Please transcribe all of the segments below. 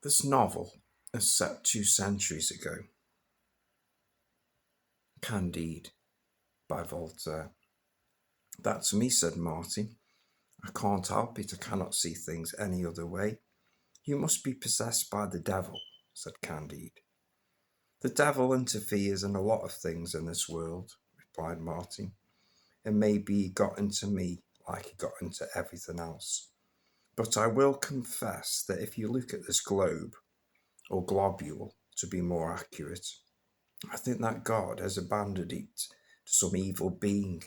This novel is set 2 centuries ago. Candide by Voltaire. That's me, said Martin. I can't help it, I cannot see things any other way. You must be possessed by the devil, said Candide. The devil interferes in a lot of things in this world, replied Martin. And maybe he got into me like he got into everything else. But I will confess that if you look at this globe, or globule to be more accurate, I think that God has abandoned it to some evil being,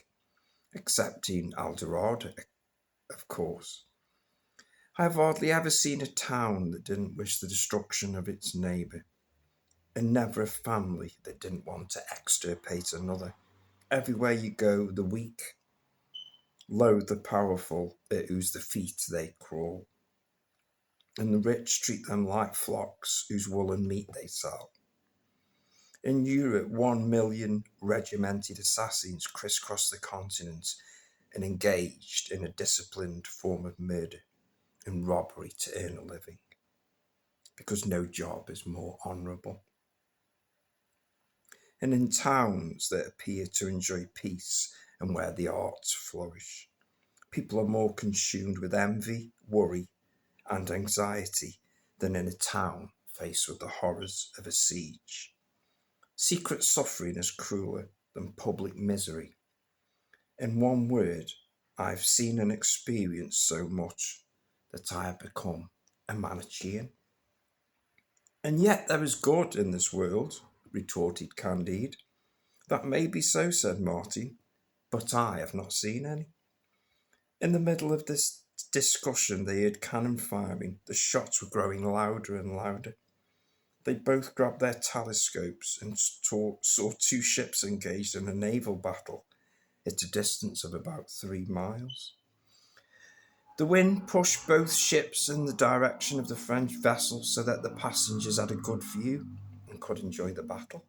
excepting Eldorado, of course. I have hardly ever seen a town that didn't wish the destruction of its neighbour, and never a family that didn't want to extirpate another. Everywhere you go, the weak loathe the powerful, at whose feet they crawl, and the rich treat them like flocks whose wool and meat they sell. In Europe, 1 million regimented assassins crisscrossed the continent and engaged in a disciplined form of murder and robbery to earn a living, because no job is more honourable. And in towns that appear to enjoy peace and where the arts flourish, people are more consumed with envy, worry, and anxiety than in a town faced with the horrors of a siege. Secret suffering is crueler than public misery. In one word, I've seen and experienced so much that I have become a Manichean. And yet there is good in this world, retorted Candide. That may be so, said Martin, but I have not seen any. In the middle of this discussion, they heard cannon firing. The shots were growing louder and louder. They both grabbed their telescopes and saw 2 ships engaged in a naval battle at a distance of about 3 miles. The wind pushed both ships in the direction of the French vessel so that the passengers had a good view and could enjoy the battle.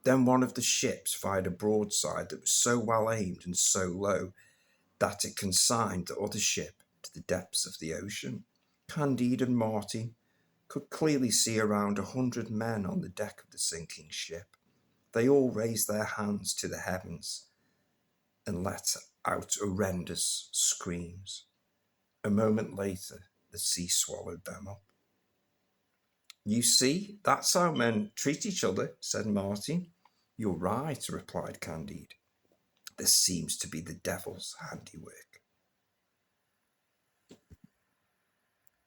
Then one of the ships fired a broadside that was so well aimed and so low that it consigned the other ship to the depths of the ocean. Candide and Martin could clearly see around 100 men on the deck of the sinking ship. They all raised their hands to the heavens and let out horrendous screams. A moment later, the sea swallowed them up. You see, that's how men treat each other, said Martin. You're right, replied Candide. This seems to be the devil's handiwork.